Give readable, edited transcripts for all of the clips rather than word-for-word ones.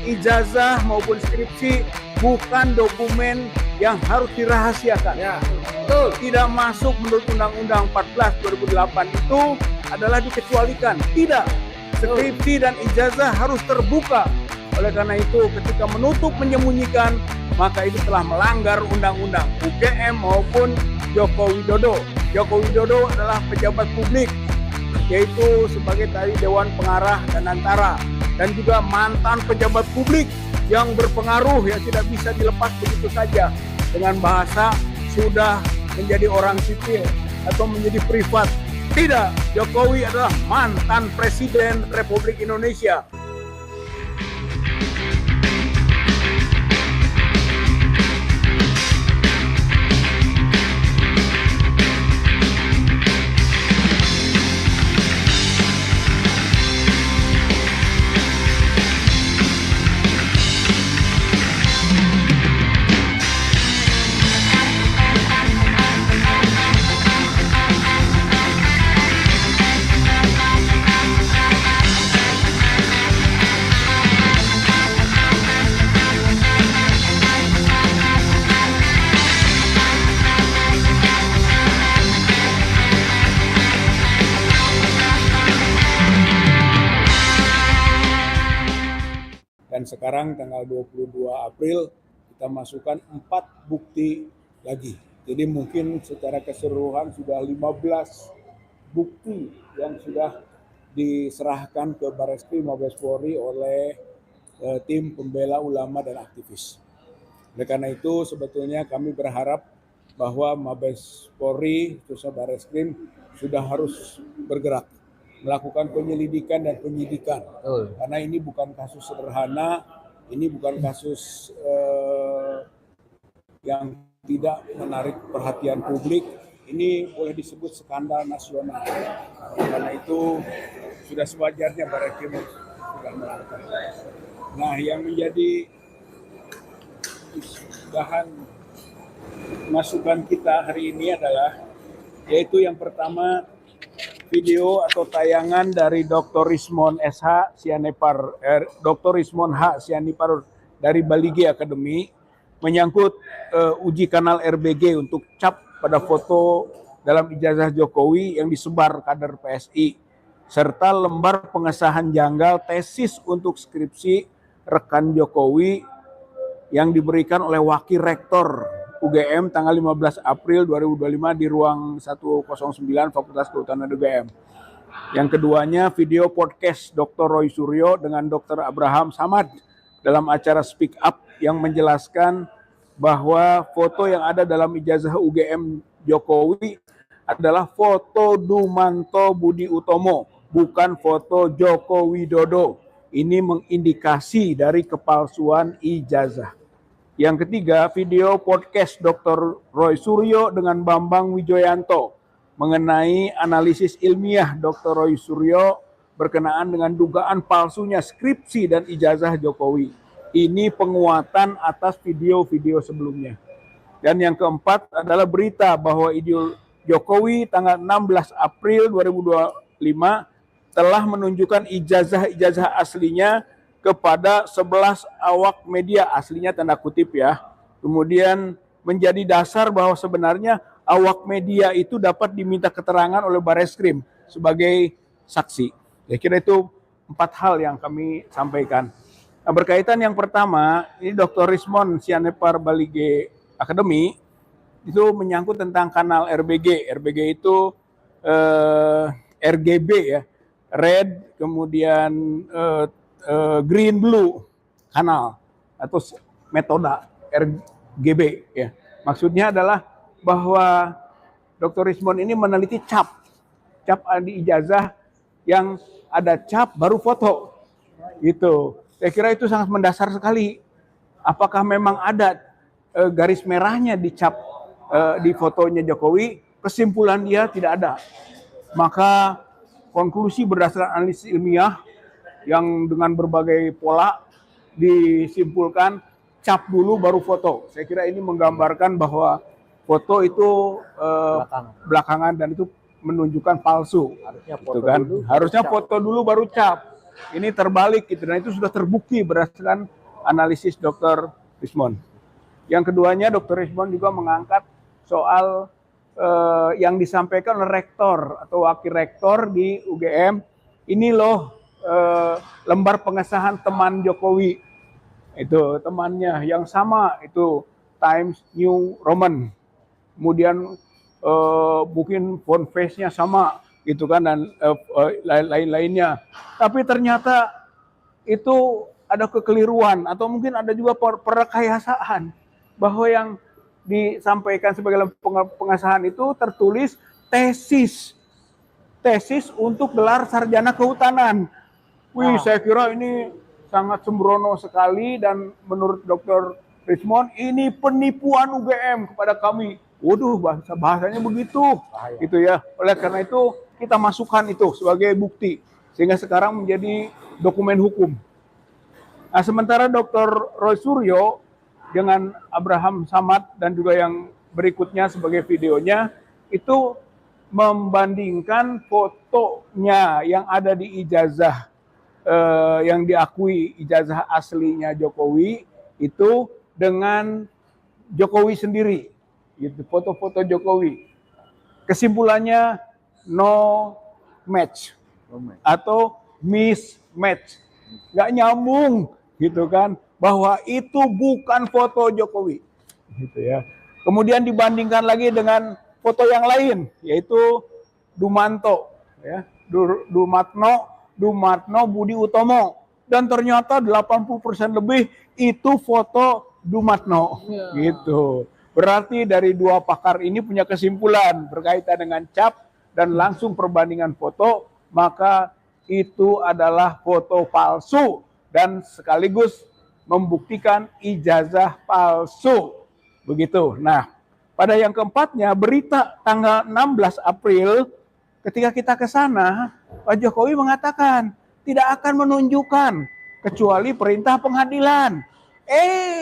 ijazah maupun skripsi bukan dokumen yang harus dirahasiakan. Ya, betul. Tidak masuk menurut Undang-Undang 14 2008 itu adalah dikecualikan. Tidak. Skripsi dan ijazah harus terbuka. Oleh karena itu, ketika menutup menyembunyikan, maka itu telah melanggar undang-undang UGM maupun Joko Widodo. Joko Widodo adalah pejabat publik, yaitu sebagai tadi Dewan Pengarah dan Antara, dan juga mantan pejabat publik yang berpengaruh yang tidak bisa dilepas begitu saja dengan bahasa sudah menjadi orang sipil atau menjadi privat. Tidak, Jokowi adalah mantan Presiden Republik Indonesia. Dan sekarang tanggal 22 April kita masukkan 4 bukti lagi. Jadi mungkin secara keseluruhan sudah 15 bukti yang sudah diserahkan ke Barreskrim Mabes Polri oleh tim pembela ulama dan aktivis. Oleh karena itu sebetulnya kami berharap bahwa Mabes Polri, khususnya Barreskrim, sudah harus bergerak melakukan penyelidikan dan penyidikan. Karena ini bukan kasus sederhana, ini bukan kasus yang tidak menarik perhatian publik, ini boleh disebut skandal nasional. Karena itu sudah sewajarnya Barreskrim sudah melakukan. Nah, yang menjadi bahan masukan kita hari ini adalah, yaitu yang pertama, video atau tayangan dari Dr. Rismon SH Sianipar, Dr. Rismon H Sianipar dari Balige Academy menyangkut uji kanal RBG untuk cap pada foto dalam ijazah Jokowi yang disebar kader PSI, serta lembar pengesahan janggal tesis untuk skripsi rekan Jokowi yang diberikan oleh Wakil Rektor UGM tanggal 15 April 2025 di ruang 109 Fakultas Kehutanan UGM. Yang keduanya video podcast Dr. Roy Suryo dengan Dr. Abraham Samad dalam acara Speak Up yang menjelaskan bahwa foto yang ada dalam ijazah UGM Jokowi adalah foto Dumanto Budi Utomo, bukan foto Joko Widodo. Ini mengindikasi dari kepalsuan ijazah. Yang ketiga, video podcast Dr. Roy Suryo dengan Bambang Wijoyanto mengenai analisis ilmiah Dr. Roy Suryo berkenaan dengan dugaan palsunya skripsi dan ijazah Jokowi. Ini penguatan atas video-video sebelumnya. Dan yang keempat adalah berita bahwa Jokowi tanggal 16 April 2025 telah menunjukkan ijazah-ijazah aslinya kepada 11 awak media, aslinya tanda kutip ya. Kemudian menjadi dasar bahwa sebenarnya awak media itu dapat diminta keterangan oleh Barreskrim sebagai saksi. Saya kira itu 4 hal yang kami sampaikan. Nah, berkaitan yang pertama, ini Dr. Rismon Sianipar Balige Academy itu menyangkut tentang kanal RBG. RBG itu RGB ya, red, kemudian green blue kanal atau metoda RGB ya. Maksudnya adalah bahwa Dr. Rismon ini meneliti cap di ijazah yang ada cap baru foto gitu. Saya kira itu sangat mendasar sekali. Apakah memang ada garis merahnya di cap di fotonya Jokowi? Kesimpulan dia tidak ada. Maka konklusi berdasarkan analisis ilmiah yang dengan berbagai pola disimpulkan cap dulu baru foto. Saya kira ini menggambarkan bahwa foto itu belakangan dan itu menunjukkan palsu. Harusnya foto, dulu, harusnya foto dulu baru cap. ini terbalik gitu, dan itu sudah terbukti berdasarkan analisis Dr. Rismond. Yang keduanya, Dr. Rismond juga mengangkat soal yang disampaikan oleh rektor atau wakil rektor di UGM. Ini loh lembar pengesahan teman Jokowi, itu temannya yang sama, itu Times New Roman, kemudian mungkin font face-nya sama gitu kan, dan lain-lainnya. Tapi ternyata itu ada kekeliruan atau mungkin ada juga perekayasaan, bahwa yang disampaikan sebagai pengesahan itu tertulis tesis untuk gelar sarjana kehutanan. Wih, saya kira ini sangat sembrono sekali, dan menurut Dr. Rismond ini penipuan UGM kepada kami. Waduh, bahasanya begitu, gitu ya. Oleh karena itu kita masukkan itu sebagai bukti, sehingga sekarang menjadi dokumen hukum. Nah, sementara Dr. Roy Suryo dengan Abraham Samad dan juga yang berikutnya sebagai videonya itu membandingkan fotonya yang ada di ijazah yang diakui ijazah aslinya Jokowi itu dengan Jokowi sendiri, gitu, foto-foto Jokowi. Kesimpulannya no match atau mismatch, nggak nyambung, gitu kan, bahwa itu bukan foto Jokowi, gitu ya. Kemudian dibandingkan lagi dengan foto yang lain, yaitu Dumanto, ya, Dumatno Budi Utomo, dan ternyata 80% lebih itu foto Dumatno, gitu. Berarti dari dua pakar ini punya kesimpulan berkaitan dengan cap dan langsung perbandingan foto, maka itu adalah foto palsu dan sekaligus membuktikan ijazah palsu. Begitu. Nah, pada yang keempatnya, berita tanggal 16 April ketika kita ke sana, Pak Jokowi mengatakan tidak akan menunjukkan kecuali perintah pengadilan.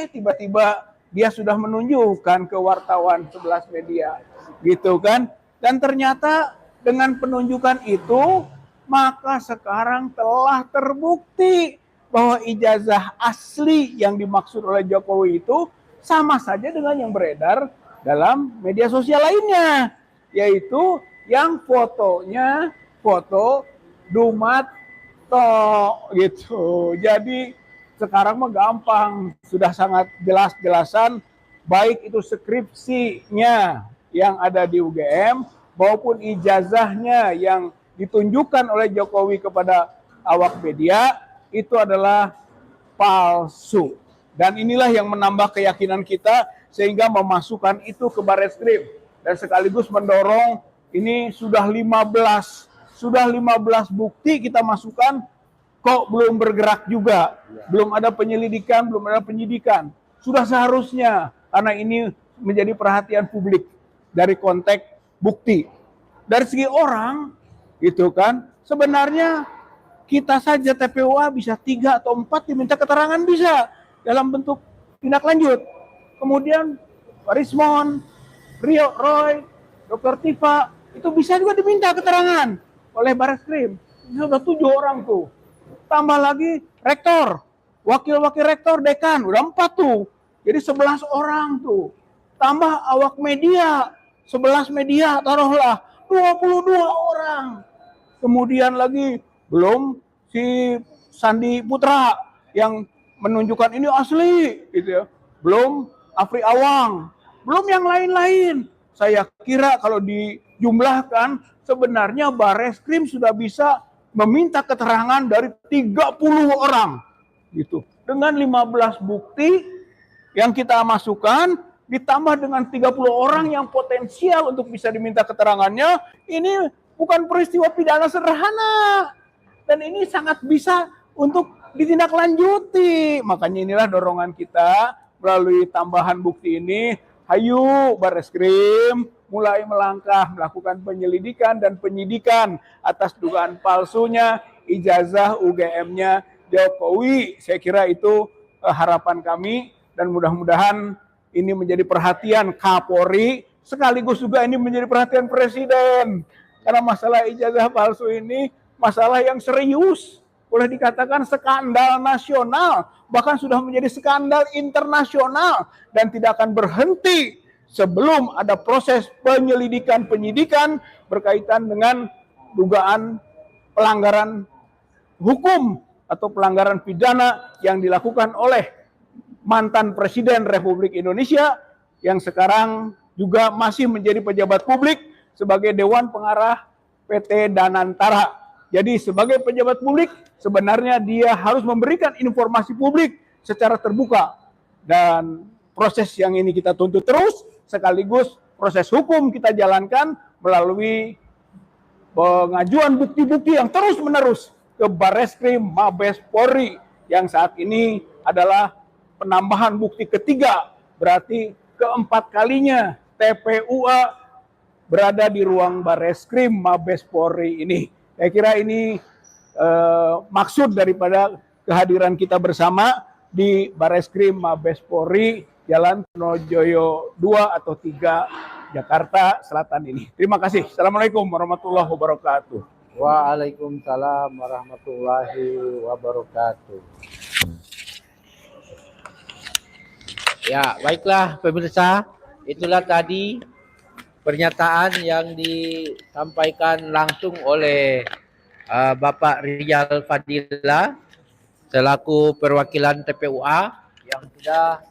Tiba-tiba dia sudah menunjukkan ke wartawan 11 media, gitu kan? Dan ternyata dengan penunjukan itu, maka sekarang telah terbukti bahwa ijazah asli yang dimaksud oleh Jokowi itu sama saja dengan yang beredar dalam media sosial lainnya, yaitu yang fotonya foto Dumatto, gitu. Jadi sekarang mah gampang, sudah sangat jelas-jelasan, baik itu skripsinya yang ada di UGM maupun ijazahnya yang ditunjukkan oleh Jokowi kepada awak media itu adalah palsu. Dan inilah yang menambah keyakinan kita sehingga memasukkan itu ke Barreskrim dan sekaligus mendorong ini sudah 15 bukti kita masukkan, kok belum bergerak juga, belum ada penyelidikan, belum ada penyidikan. Sudah seharusnya, karena ini menjadi perhatian publik dari konteks bukti. Dari segi orang, gitu kan, sebenarnya kita saja TPUA bisa 3 atau 4 diminta keterangan bisa dalam bentuk tindak lanjut. Kemudian Rismond, Rio, Roy, Dr. Tifa itu bisa juga diminta keterangan oleh Barreskrim. Sudah 7 orang tuh. Tambah lagi rektor, wakil-wakil rektor, dekan, udah 4 tuh. Jadi 11 orang tuh. Tambah awak media, 11 media taruhlah, 22 orang. Kemudian lagi belum si Sandi Putra yang menunjukkan ini asli, gitu ya. Belum Afri Awang, belum yang lain-lain. Saya kira kalau dijumlahkan sebenarnya Barreskrim sudah bisa meminta keterangan dari 30 orang, gitu. Dengan 15 bukti yang kita masukkan ditambah dengan 30 orang yang potensial untuk bisa diminta keterangannya, ini bukan peristiwa pidana sederhana. Dan ini sangat bisa untuk ditindaklanjuti. Makanya inilah dorongan kita melalui tambahan bukti ini. Hayu Barreskrim mulai melangkah melakukan penyelidikan dan penyidikan atas dugaan palsunya ijazah UGM-nya Jokowi. Saya kira itu harapan kami dan mudah-mudahan ini menjadi perhatian Kapolri sekaligus juga ini menjadi perhatian Presiden. Karena masalah ijazah palsu ini masalah yang serius, boleh dikatakan skandal nasional, bahkan sudah menjadi skandal internasional dan tidak akan berhenti sebelum ada proses penyidikan berkaitan dengan dugaan pelanggaran hukum atau pelanggaran pidana yang dilakukan oleh mantan Presiden Republik Indonesia yang sekarang juga masih menjadi pejabat publik sebagai Dewan Pengarah PT Danantara. Jadi sebagai pejabat publik sebenarnya dia harus memberikan informasi publik secara terbuka, dan proses yang ini kita tuntut terus, sekaligus proses hukum kita jalankan melalui pengajuan bukti-bukti yang terus-menerus ke Barreskrim Mabes Polri yang saat ini adalah penambahan bukti ketiga, berarti keempat kalinya TPUA berada di ruang Barreskrim Mabes Polri ini. Saya kira ini maksud daripada kehadiran kita bersama di Barreskrim Mabes Polri Jalan Tronojoyo 2 atau 3 Jakarta Selatan ini. Terima kasih. Assalamualaikum warahmatullahi wabarakatuh. Waalaikumsalam warahmatullahi wabarakatuh. Ya, baiklah pemirsa, itulah tadi pernyataan yang disampaikan langsung oleh Bapak Rijal Fadila selaku perwakilan TPUA yang sudah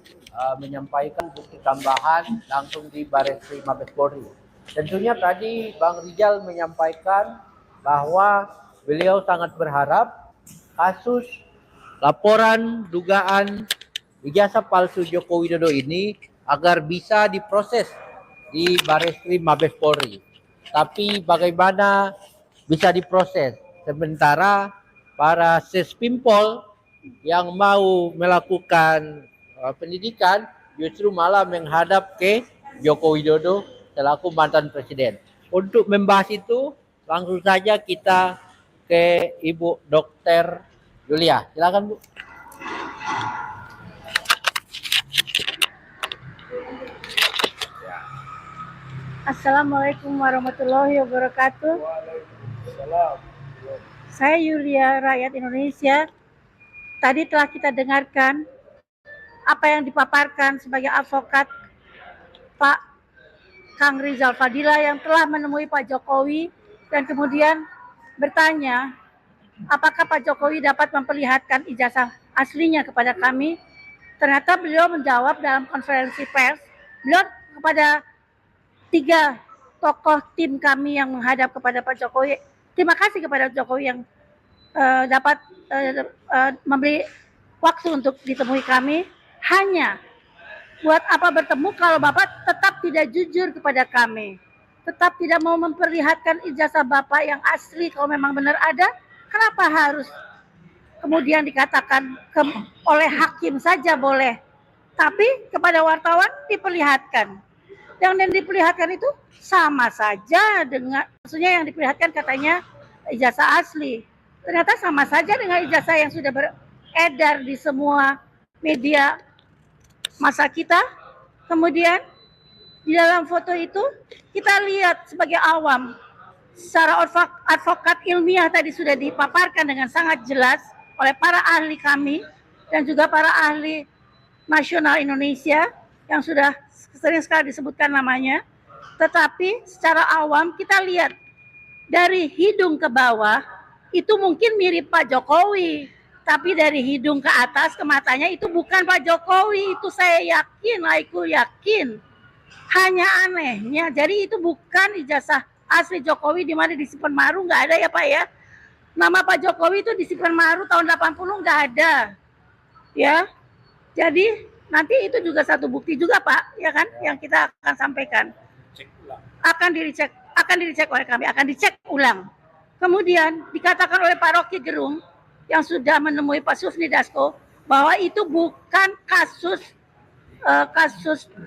menyampaikan bukti tambahan langsung di Barreskrim Mabes Polri. Tentunya tadi Bang Rijal menyampaikan bahwa beliau sangat berharap kasus laporan dugaan ijazah palsu Joko Widodo ini agar bisa diproses di Barreskrim Mabes Polri. Tapi bagaimana bisa diproses sementara para Sespimpol yang mau melakukan pendidikan justru malah menghadap ke Joko Widodo selaku mantan presiden. Untuk membahas itu langsung saja kita ke Ibu Dr. Yulia. Silakan Bu. Assalamualaikum warahmatullahi wabarakatuh. Saya Yulia, rakyat Indonesia. Tadi telah kita dengarkan apa yang dipaparkan sebagai advokat Pak Kang Rijal Fadila yang telah menemui Pak Jokowi dan kemudian bertanya apakah Pak Jokowi dapat memperlihatkan ijazah aslinya kepada kami. Ternyata beliau menjawab dalam konferensi pers, beliau kepada 3 tokoh tim kami yang menghadap kepada Pak Jokowi. Terima kasih kepada Jokowi yang dapat memberi waktu untuk ditemui kami. Hanya buat apa bertemu kalau Bapak tetap tidak jujur kepada kami, tetap tidak mau memperlihatkan ijazah Bapak yang asli. Kalau memang benar ada, kenapa harus kemudian dikatakan oleh hakim saja boleh, tapi kepada wartawan diperlihatkan? Yang diperlihatkan itu sama saja dengan, maksudnya yang diperlihatkan katanya ijazah asli, ternyata sama saja dengan ijazah yang sudah beredar di semua media masa kita. Kemudian di dalam foto itu kita lihat sebagai awam, secara advokat ilmiah tadi sudah dipaparkan dengan sangat jelas oleh para ahli kami dan juga para ahli nasional Indonesia yang sudah sering sekali disebutkan namanya. Tetapi secara awam kita lihat dari hidung ke bawah itu mungkin mirip Pak Jokowi, tapi dari hidung ke atas ke matanya itu bukan Pak Jokowi. Itu saya yakin, aku yakin. Hanya anehnya, jadi itu bukan ijazah asli Jokowi di mana disimpan Maru, nggak ada ya Pak ya. Nama Pak Jokowi itu disimpan Maru tahun 80 nggak ada. Ya, jadi nanti itu juga satu bukti juga Pak, ya kan, yang kita akan sampaikan. Akan dicek oleh kami, akan dicek ulang. Kemudian dikatakan oleh Pak Rocky Gerung yang sudah menemui Pak Sufmi Dasko bahwa itu bukan kasus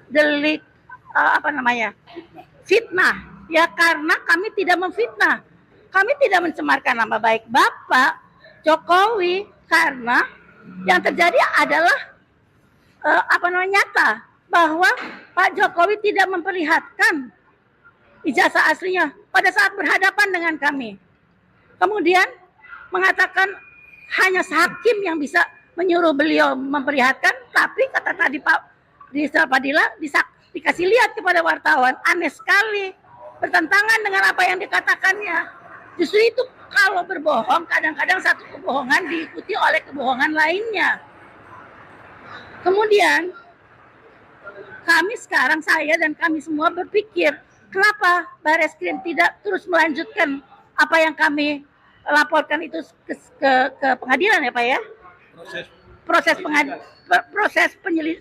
delik fitnah, ya, karena kami tidak memfitnah, kami tidak mencemarkan nama baik Bapak Jokowi, karena yang terjadi adalah nyata bahwa Pak Jokowi tidak memperlihatkan ijazah aslinya pada saat berhadapan dengan kami. Kemudian mengatakan hanya hakim yang bisa menyuruh beliau memperlihatkan, tapi kata tadi Pak Rizal Fadila dikasih lihat kepada wartawan. Aneh sekali, bertentangan dengan apa yang dikatakannya. Justru itu kalau berbohong, kadang-kadang satu kebohongan diikuti oleh kebohongan lainnya. Kemudian kami sekarang, saya dan kami semua berpikir, kenapa Bareskrim tidak terus melanjutkan apa yang kami laporkan itu ke pengadilan ya Pak ya? Proses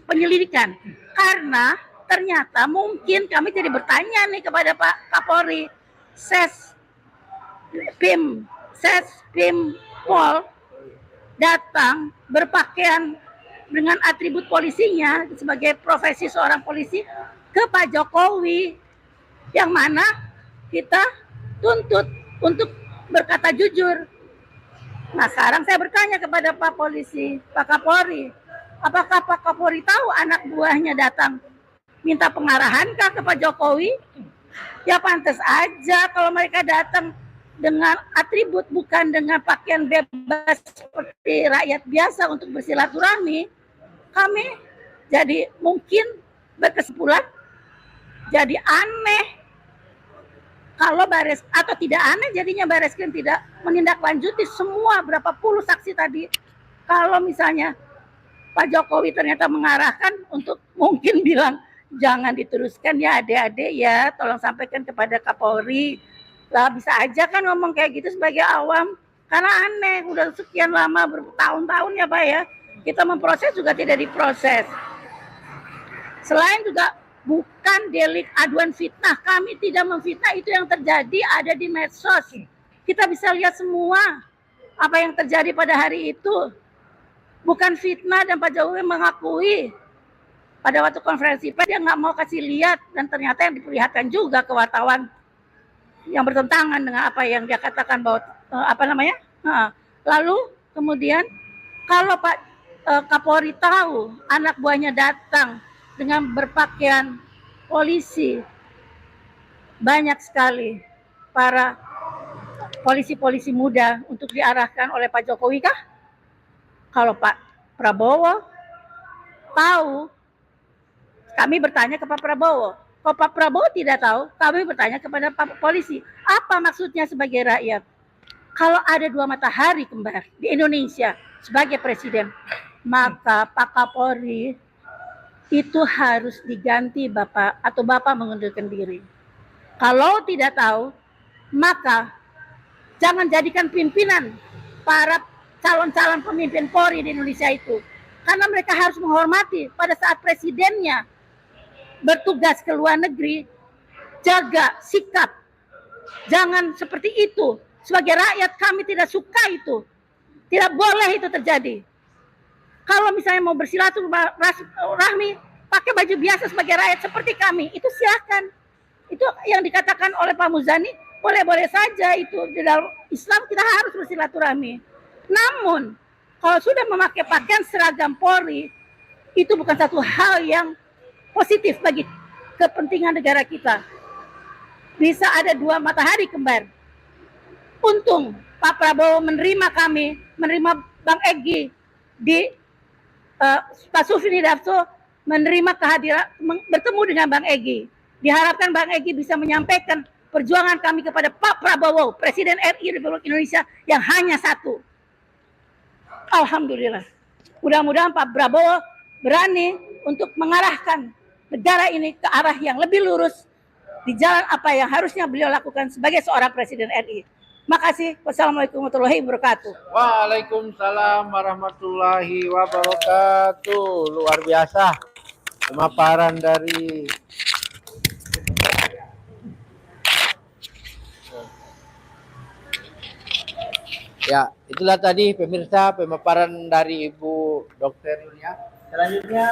penyelidikan. Karena ternyata mungkin kami jadi bertanya nih kepada Pak Kapolri, Pim Pol datang berpakaian dengan atribut polisinya sebagai profesi seorang polisi ke Pak Jokowi, yang mana kita tuntut untuk berkata jujur. Nah sekarang saya bertanya kepada Pak Polisi, Pak Kapolri, apakah Pak Kapolri tahu anak buahnya datang minta pengarahan kah ke Pak Jokowi? Ya pantas aja kalau mereka datang dengan atribut, bukan dengan pakaian bebas seperti rakyat biasa untuk bersilaturahmi. Kami jadi mungkin berkesimpulan jadi aneh kalau atau tidak aneh jadinya Bareskrim tidak menindaklanjuti semua berapa puluh saksi tadi. Kalau misalnya Pak Jokowi ternyata mengarahkan untuk mungkin bilang jangan diteruskan ya adik-adik ya, tolong sampaikan kepada Kapolri. Lah bisa aja kan ngomong kayak gitu sebagai awam, karena aneh udah sekian lama bertahun-tahun ya Pak ya, kita memproses juga tidak diproses. Selain juga bukan delik aduan fitnah, kami tidak memfitnah, itu yang terjadi ada di medsos. Kita bisa lihat semua apa yang terjadi pada hari itu. Bukan fitnah, dan Pak Jokowi mengakui pada waktu konferensi pers dia nggak mau kasih lihat, dan ternyata yang diperlihatkan juga ke wartawan yang bertentangan dengan apa yang dia katakan bahwa lalu kemudian kalau Pak Kapolri tahu anak buahnya datang dengan berpakaian polisi, banyak sekali para polisi-polisi muda untuk diarahkan oleh Pak Jokowi kah? Kalau Pak Prabowo tahu, kami bertanya ke Pak Prabowo. Kalau Pak Prabowo tidak tahu, kami bertanya kepada Pak Polisi. Apa maksudnya sebagai rakyat? Kalau ada dua matahari kembar di Indonesia sebagai presiden, maka Pak Kapolri itu harus diganti Bapak, atau Bapak mengundurkan diri. Kalau tidak tahu, maka jangan jadikan pimpinan para calon-calon pemimpin Polri di Indonesia itu. Karena mereka harus menghormati pada saat presidennya bertugas ke luar negeri, jaga sikap. Jangan seperti itu. Sebagai rakyat kami tidak suka itu. Tidak boleh itu terjadi. Kalau misalnya mau bersilaturahmi, pakai baju biasa sebagai rakyat seperti kami, itu silakan. Itu yang dikatakan oleh Pak Muzani, boleh-boleh saja itu. Di dalam Islam kita harus bersilaturahmi. Namun, kalau sudah memakai pakaian seragam Polri, itu bukan satu hal yang positif bagi kepentingan negara kita. Bisa ada dua matahari kembar. Untung Pak Prabowo menerima kami, menerima Bang Egy di Pak Sufini Dasko, menerima kehadiran, bertemu dengan Bang Egy. Diharapkan Bang Egy bisa menyampaikan perjuangan kami kepada Pak Prabowo, Presiden RI Republik Indonesia yang hanya satu. Alhamdulillah. Mudah-mudahan Pak Prabowo berani untuk mengarahkan negara ini ke arah yang lebih lurus di jalan apa yang harusnya beliau lakukan sebagai seorang Presiden RI. Makasih. Wassalamualaikum warahmatullahi wabarakatuh. Waalaikumsalam warahmatullahi wabarakatuh. Luar biasa pemaparan dari ya, itulah tadi pemirsa pemaparan dari Ibu Dr. Yulia. Selanjutnya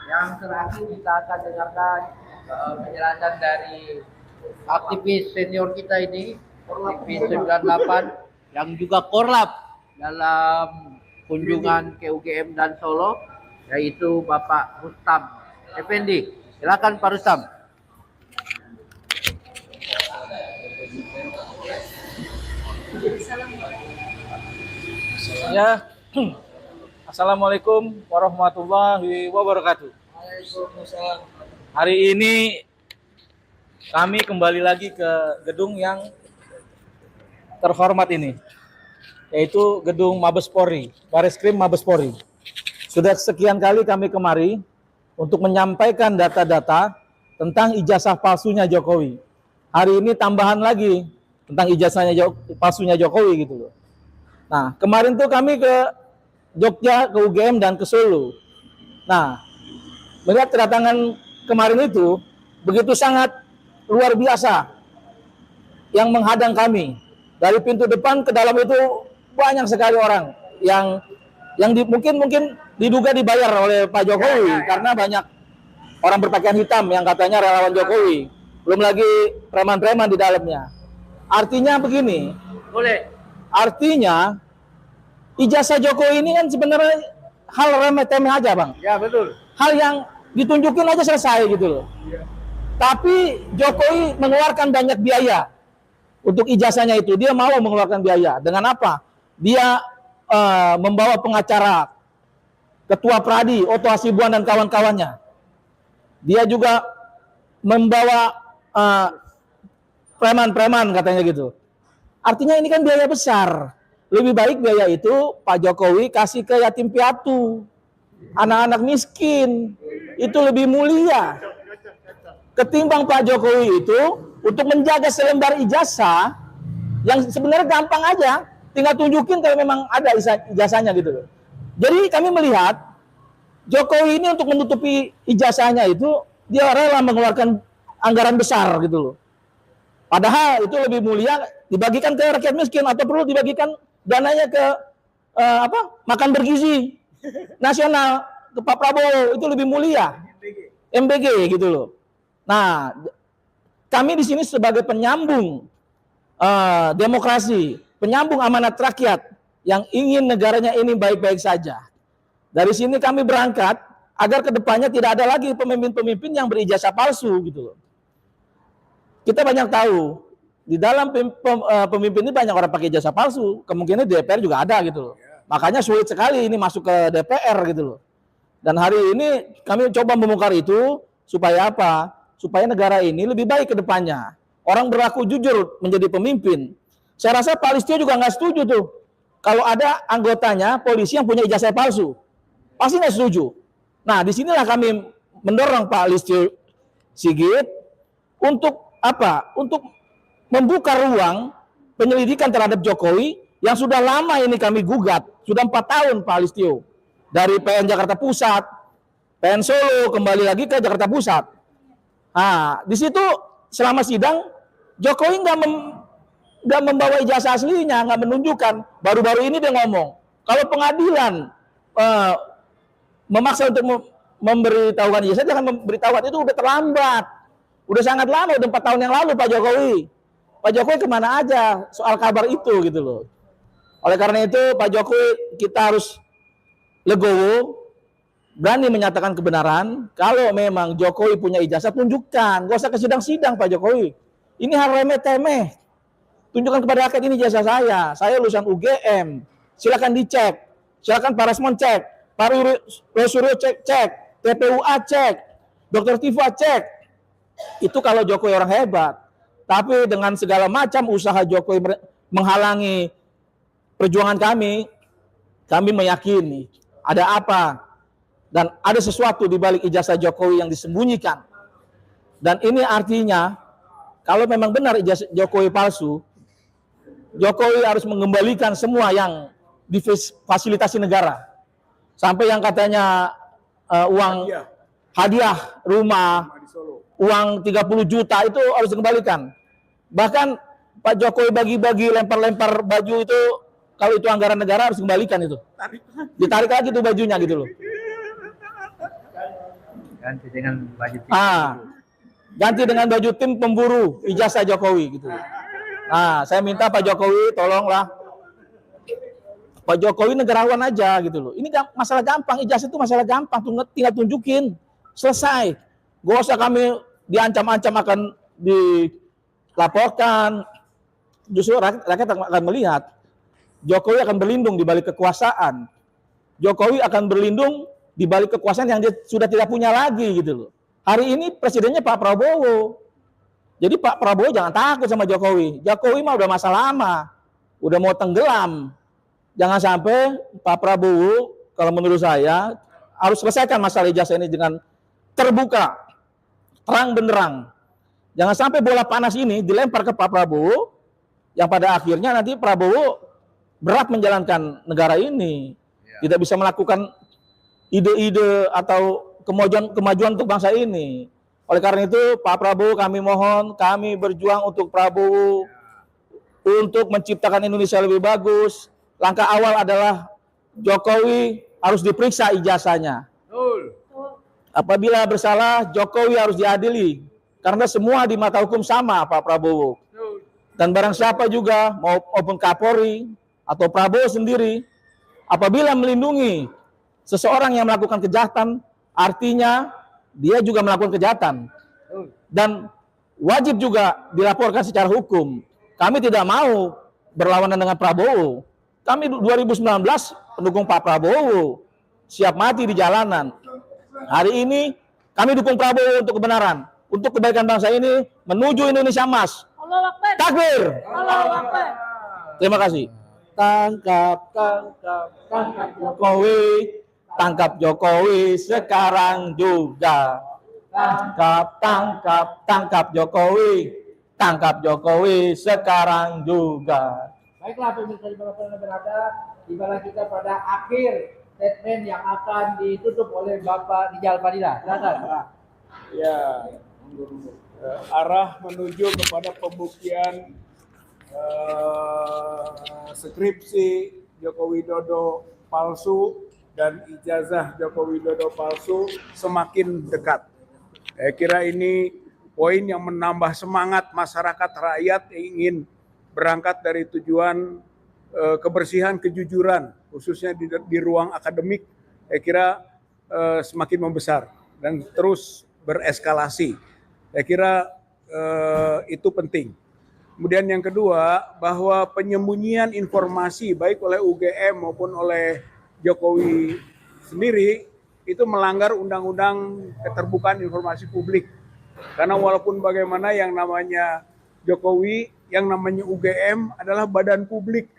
yang terakhir kita akan dengarkan penjelasan dari aktivis senior kita ini, aktivis 98 yang juga korlap dalam kunjungan ke UGM dan Solo, yaitu Bapak Rustam Effendi. Silakan Pak Rustam. Ya, Assalamualaikum warahmatullahi wabarakatuh. Hari ini kami kembali lagi ke gedung yang terhormat ini, yaitu gedung Mabes Polri, Bareskrim Mabes Polri. Sudah sekian kali kami kemari untuk menyampaikan data-data tentang ijazah palsunya Jokowi. Hari ini tambahan lagi tentang ijazahnya palsunya Jokowi gitu loh. Nah, kemarin tuh kami ke Jogja, ke UGM, dan ke Solo. Nah, melihat kedatangan kemarin itu begitu sangat luar biasa yang menghadang kami. Dari pintu depan ke dalam itu banyak sekali orang yang mungkin diduga dibayar oleh Pak Jokowi karena banyak orang berpakaian hitam yang katanya relawan Jokowi. Belum lagi preman-preman di dalamnya. Artinya begini. Boleh. Artinya ijazah Jokowi ini kan sebenarnya hal remeh-temeh aja, Bang. Ya, betul. Hal yang ditunjukin aja selesai gitu loh. Tapi Jokowi mengeluarkan banyak biaya untuk ijazahnya itu. Dia mau mengeluarkan biaya. Dengan apa? Dia membawa pengacara, Ketua Pradi, Otto Hasibuan dan kawan-kawannya. Dia juga membawa preman-preman katanya gitu. Artinya ini kan biaya besar. Lebih baik biaya itu Pak Jokowi kasih ke yatim piatu, anak-anak miskin. Itu lebih mulia ketimbang Pak Jokowi itu untuk menjaga selembar ijazah yang sebenarnya gampang aja, tinggal tunjukin kalau memang ada ijazahnya gitu loh. Jadi kami melihat Jokowi ini untuk menutupi ijazahnya itu dia rela mengeluarkan anggaran besar gitu loh. Padahal itu lebih mulia dibagikan ke rakyat miskin atau perlu dibagikan dananya ke makan bergizi nasional ke Pak Prabowo, itu lebih mulia. MBG gitu loh. Nah, kami di sini sebagai penyambung demokrasi, penyambung amanat rakyat yang ingin negaranya ini baik-baik saja. Dari sini kami berangkat agar kedepannya tidak ada lagi pemimpin-pemimpin yang berijazah palsu gitu loh. Kita banyak tahu di dalam pemimpin ini banyak orang pakai ijazah palsu. Kemungkinan di DPR juga ada gitu loh. Makanya sulit sekali ini masuk ke DPR gitu loh. Dan hari ini kami coba membongkar itu supaya apa? Supaya negara ini lebih baik ke depannya. Orang berlaku jujur menjadi pemimpin. Saya rasa Pak Listio juga nggak setuju tuh kalau ada anggotanya polisi yang punya ijazah palsu. Pasti nggak setuju. Nah, disinilah kami mendorong Pak Listio Sigit untuk apa? Untuk membuka ruang penyelidikan terhadap Jokowi yang sudah lama ini kami gugat. Sudah 4 tahun Pak Listio. Dari PN Jakarta Pusat, PN Solo, kembali lagi ke Jakarta Pusat. Nah, di situ selama sidang Jokowi nggak membawa ijazah aslinya, nggak menunjukkan. Baru-baru ini dia ngomong, kalau pengadilan memaksa untuk memberitahukan ijazah, jangan memberitahukan, itu udah terlambat. Udah sangat lama, udah 4 tahun yang lalu Pak Jokowi. Pak Jokowi kemana aja soal kabar itu gitu loh. Oleh karena itu Pak Jokowi kita harus legowo, berani menyatakan kebenaran. Kalau memang Jokowi punya ijazah, tunjukkan. Gak usah ke sidang-sidang Pak Jokowi. Ini hal remeh-temeh. Tunjukkan kepada rakyat, ini ijazah saya lulusan UGM. Silakan dicek. Silakan Pak Resmon cek. Pak Rosuryo cek. TPUA cek. Dr. Tifa cek. Itu kalau Jokowi orang hebat. Tapi dengan segala macam usaha Jokowi menghalangi perjuangan kami meyakini ada apa dan ada sesuatu di balik ijazah Jokowi yang disembunyikan. Dan ini artinya kalau memang benar ijazah Jokowi palsu, Jokowi harus mengembalikan semua yang difasilitasi negara. Sampai yang katanya uang hadiah rumah, uang 30 juta itu harus dikembalikan. Bahkan Pak Jokowi bagi-bagi lempar-lempar baju itu, kalau itu anggaran negara harus dikembalikan itu. Ditarik lagi tuh bajunya gitu loh. Ganti dengan baju tim. Ganti dengan baju tim pemburu ijazah Jokowi gitu. Saya minta Pak Jokowi tolonglah. Pak Jokowi negarawan aja gitu loh. Ini masalah gampang, ijazah itu masalah gampang, tinggal tunjukin, selesai. Gak usah kami diancam-ancam akan dilaporkan. Justru rakyat akan melihat Jokowi akan berlindung di balik kekuasaan. Jokowi akan berlindung di balik kekuasaan yang dia sudah tidak punya lagi gitu loh. Hari ini presidennya Pak Prabowo. Jadi Pak Prabowo jangan takut sama Jokowi. Jokowi mah udah masa lama, udah mau tenggelam. Jangan sampai Pak Prabowo, kalau menurut saya, harus selesaikan masalah ijazah ini dengan terbuka, terang benderang. Jangan sampai bola panas ini dilempar ke Pak Prabowo, yang pada akhirnya nanti Prabowo berat menjalankan negara ini. Tidak bisa melakukan ide-ide atau kemajuan untuk bangsa ini. Oleh karena itu, Pak Prabowo kami mohon, kami berjuang untuk Prabowo, untuk menciptakan Indonesia lebih bagus. Langkah awal adalah Jokowi harus diperiksa ijazahnya. Apabila bersalah, Jokowi harus diadili. Karena semua di mata hukum sama, Pak Prabowo. Dan barang siapa juga, maupun Kapolri atau Prabowo sendiri, apabila melindungi seseorang yang melakukan kejahatan, artinya dia juga melakukan kejahatan. Dan wajib juga dilaporkan secara hukum. Kami tidak mau berlawanan dengan Prabowo. Kami 2019 pendukung Pak Prabowo, siap mati di jalanan. Hari ini kami dukung Prabowo untuk kebenaran, untuk kebaikan bangsa ini menuju Indonesia emas. Allahu Akbar. Takbir. Allahu Akbar. Terima kasih. Tangkap Jokowi, tangkap Jokowi sekarang juga. Tangkap Jokowi sekarang juga. Baiklah pemirsa dimanapun Anda berada, di mana kita pada akhir statement yang akan ditutup oleh Bapak Rizal Fadila. Silakan. Ya, arah menuju kepada pembuktian skripsi Joko Widodo palsu dan ijazah Joko Widodo palsu semakin dekat. Saya kira ini poin yang menambah semangat masyarakat rakyat yang ingin berangkat dari tujuan kebersihan, kejujuran, khususnya di ruang akademik. Saya kira semakin membesar dan terus bereskalasi. Saya kira itu penting. Kemudian yang kedua, bahwa penyembunyian informasi baik oleh UGM maupun oleh Jokowi sendiri itu melanggar Undang-Undang Keterbukaan Informasi Publik. Karena walaupun bagaimana yang namanya Jokowi, yang namanya UGM adalah badan publik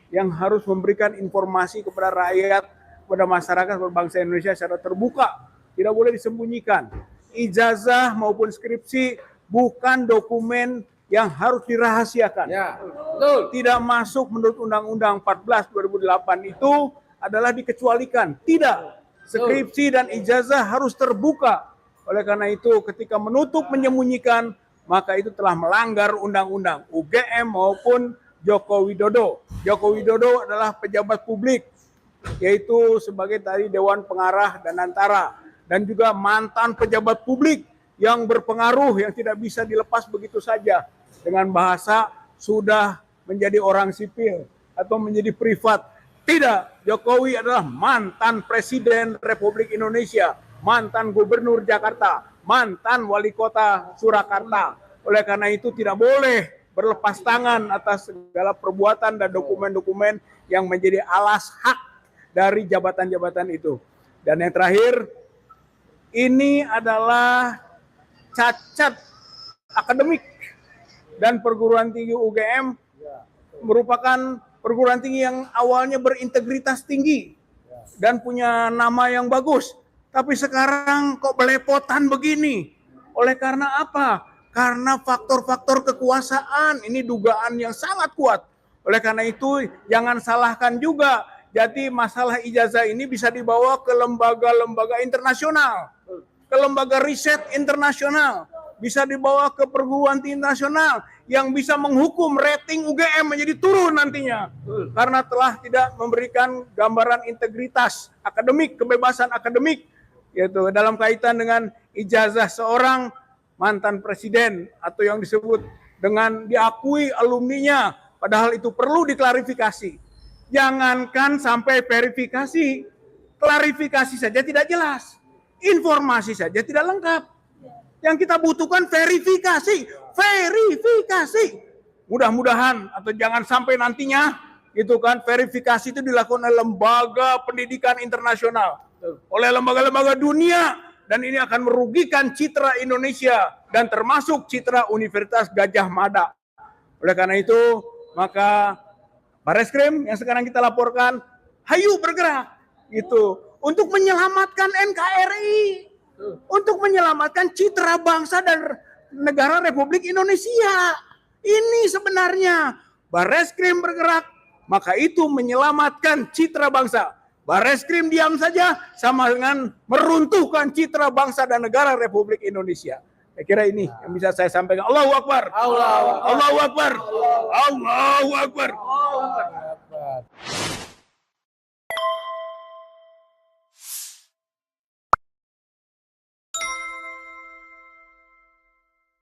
yang harus memberikan informasi kepada rakyat, kepada masyarakat, kepada bangsa Indonesia secara terbuka. Tidak boleh disembunyikan. Ijazah maupun skripsi bukan dokumen yang harus dirahasiakan. Ya, betul. Tidak masuk menurut Undang-Undang 14 2008 itu adalah dikecualikan. Tidak. Skripsi dan ijazah harus terbuka. Oleh karena itu ketika menutup menyembunyikan, maka itu telah melanggar undang-undang UGM maupun Joko Widodo. Joko Widodo adalah pejabat publik, yaitu sebagai tadi Dewan Pengarah dan Antara, dan juga mantan pejabat publik yang berpengaruh yang tidak bisa dilepas begitu saja dengan bahasa sudah menjadi orang sipil atau menjadi privat. Tidak, Jokowi adalah mantan Presiden Republik Indonesia, mantan Gubernur Jakarta, mantan Wali Kota Surakarta. Oleh karena itu tidak boleh berlepas tangan atas segala perbuatan dan dokumen-dokumen yang menjadi alas hak dari jabatan-jabatan itu. Dan yang terakhir, ini adalah cacat akademik dan perguruan tinggi UGM merupakan perguruan tinggi yang awalnya berintegritas tinggi dan punya nama yang bagus. Tapi sekarang kok belepotan begini. Oleh karena apa? Karena faktor-faktor kekuasaan, ini dugaan yang sangat kuat. Oleh karena itu jangan salahkan juga. Jadi masalah ijazah ini bisa dibawa ke lembaga-lembaga internasional, ke lembaga riset internasional, bisa dibawa ke perguruan tinggi internasional yang bisa menghukum rating UGM menjadi turun nantinya. Karena telah tidak memberikan gambaran integritas akademik, kebebasan akademik, yaitu dalam kaitan dengan ijazah seorang mantan presiden atau yang disebut dengan diakui alumninya, padahal itu perlu diklarifikasi. Jangankan sampai verifikasi, klarifikasi saja tidak jelas, informasi saja tidak lengkap. Yang kita butuhkan verifikasi. Mudah-mudahan atau jangan sampai nantinya Itu kan verifikasi itu dilakukan oleh lembaga pendidikan internasional, oleh lembaga-lembaga dunia, dan ini akan merugikan citra Indonesia dan termasuk citra Universitas Gadjah Mada. Oleh karena itu, maka Bareskrim yang sekarang kita laporkan, hayu bergerak gitu untuk menyelamatkan NKRI, untuk menyelamatkan citra bangsa dan negara Republik Indonesia. Ini sebenarnya Bareskrim bergerak, maka itu menyelamatkan citra bangsa. Bareskrim diam saja sama dengan meruntuhkan citra bangsa dan negara Republik Indonesia. Saya kira ini yang bisa saya sampaikan. Allahu Akbar. Allahu Akbar. Allahu Akbar. Allahu Akbar.